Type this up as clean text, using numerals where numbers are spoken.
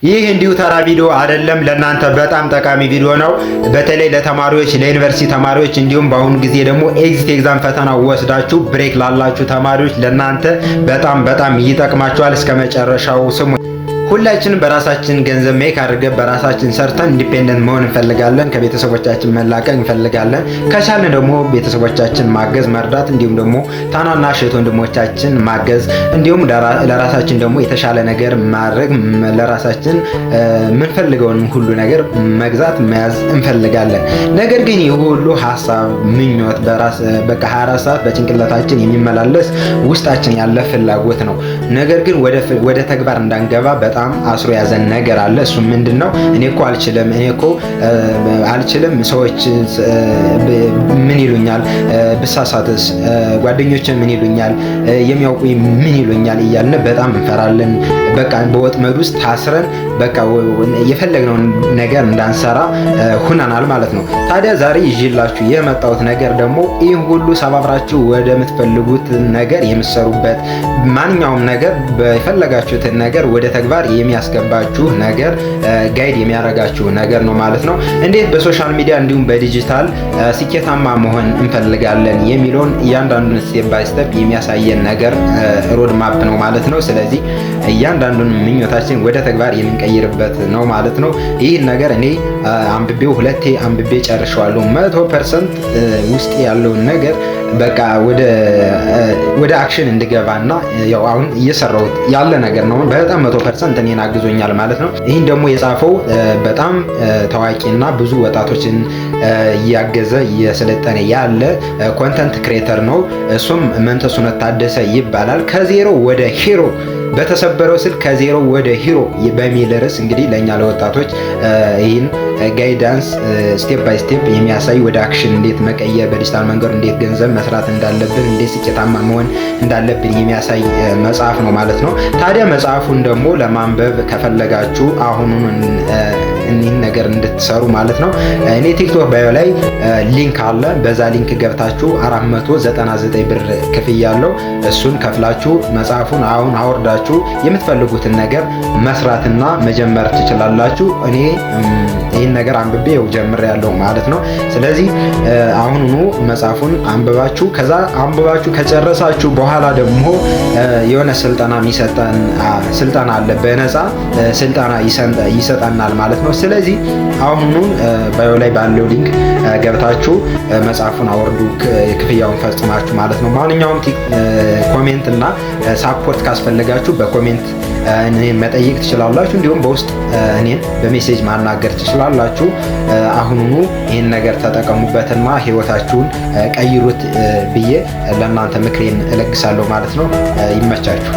ይህ እንዲሁ ተራ ቪዲዮ አይደለም፣ ለእናንተ በጣም ጠቃሚ ቪዲዮ ነው። በተለይ ለተማሪዎች፣ ለዩኒቨርሲቲ ተማሪዎች እንዲሁም በአሁኑ ጊዜ ደግሞ ኤግዚት ኤግዛም ፈተና ወስዳችሁ ብሬክ ላላችሁ ተማሪዎች ለእናንተ በጣም ይጠቅማችኋል። እስከ መጨረሻው ስሙ። ሁላችንም በራሳችን ገንዘብ ሜክ አድርገን በራሳችን ሰርተን ኢንዲፔንደንት መሆን እንፈልጋለን። ከቤተሰቦቻችን መላቀቅ እንፈልጋለን። ከቻልን ደግሞ ቤተሰቦቻችን ማገዝ፣ መርዳት እንዲሁም ደግሞ ታናናሽ እህት ወንድሞቻችን ማገዝ እንዲሁም ለራሳችን ደግሞ የተሻለ ነገር ማድረግ ለራሳችን የምንፈልገውን ሁሉ ነገር መግዛት መያዝ እንፈልጋለን። ነገር ግን ይህ ሁሉ ሀሳብ ምኞት በቃ 24 ሰዓት በጭንቅላታችን የሚመላለስ ውስጣችን ያለ ፍላጎት ነው። ነገር ግን ወደ ተግባር እንዳንገባ በጣም አስሮ ያዘን ነገር አለ። እሱ ምንድነው? እኔ እኮ አልችልም፣ ሰዎች ምን ይሉኛል፣ ብሳሳትስ ጓደኞቼ ምን ይሉኛል፣ የሚያውቁኝ ምን ይሉኛል እያልን በጣም እንፈራለን። በቃ በወጥመድ ውስጥ ታስረን በቃ የፈለግነውን ነገር እንዳንሰራ ሁነናል ማለት ነው። ታዲያ ዛሬ ይዤላችሁ የመጣሁት ነገር ደግሞ ይህ ሁሉ ሰባብራችሁ ወደምትፈልጉት ነገር የምትሰሩበት ማንኛውም ነገር በፈለጋችሁትን ነገር ወደ ተግባር የሚያስገባችሁ ነገር ጋይድ የሚያደርጋችሁ ነገር ነው ማለት ነው። እንዴት በሶሻል ሚዲያ እንዲሁም በዲጂታል ስኬታማ መሆን እንፈልጋለን የሚለውን እያንዳንዱን ስቴፕ ባይ ስቴፕ የሚያሳየን ነገር ሮድ ማፕ ነው ማለት ነው። ስለዚህ እያንዳንዱን ምኞታችን ወደ ተግባር የምንቀይርበት ነው ማለት ነው። ይህን ነገር እኔ አንብቤው ሁለቴ አንብቤ ጨርሼዋለሁ። 100% ውስጥ ያለውን ነገር በቃ ወደ አክሽን እንድገባና ያው አሁን እየሰራሁት ያለ ነገር ነው። በጣም 100% እኔን አግዞኛል ማለት ነው። ይህን ደግሞ የጻፈው በጣም ታዋቂና ብዙ ወጣቶችን እያገዘ እየሰለጠነ ያለ ኮንተንት ክሬተር ነው። እሱም መንተሱነት ታደሰ ይባላል። ከዜሮ ወደ ሂሮ በተሰበረው ስልክ ከዜሮ ወደ ሂሮ በሚል ርዕስ እንግዲህ ለእኛ ለወጣቶች ይህን ጋይዳንስ ስቴፕ ባይ ስቴፕ የሚያሳይ ወደ አክሽን እንዴት መቀየር በዲጂታል መንገድ እንዴት ገንዘብ መስራት እንዳለብን እንዴት ስኬታማ መሆን እንዳለብን የሚያሳይ መጽሐፍ ነው ማለት ነው። ታዲያ መጽሐፉን ደግሞ ለማንበብ ከፈለጋችሁ አሁኑን እኒህን ነገር እንድትሰሩ ማለት ነው እኔ ቲክቶክ ባዮ ላይ ሊንክ አለ። በዛ ሊንክ ገብታችሁ 499 ብር ክፍያ አለው። እሱን ከፍላችሁ መጽሐፉን አሁን አወርዳችሁ የምትፈልጉትን ነገር መስራትና መጀመር ትችላላችሁ። እኔ ይህን ነገር አንብቤ ጀምሬያለሁ ማለት ነው። ስለዚህ አሁኑኑ መጽሐፉን አንብባችሁ ከዛ አንብባችሁ ከጨረሳችሁ በኋላ ደግሞ የሆነ ስልጠና የሚሰጠን ስልጠና አለ። በነፃ ስልጠና ይሰጠናል ማለት ነው። ስለዚህ አሁኑኑ ባዮ ላይ ባለው ሊንክ ገብታችሁ መጽሐፉን አወርዱ ክፍያውን ፈጽማችሁ ማለት ነው። ማንኛውም ኮሜንት እና ሳፖርት ካስፈለጋችሁ በኮሜንት እኔን መጠየቅ ትችላላችሁ። እንዲሁም በውስጥ እኔን በሜሴጅ ማናገር ትችላላችሁ። አሁኑኑ ይህን ነገር ተጠቀሙበትና ህይወታችሁን ቀይሩት ብዬ ለእናንተ ምክሬን እለግሳለሁ ማለት ነው። ይመቻችሁ።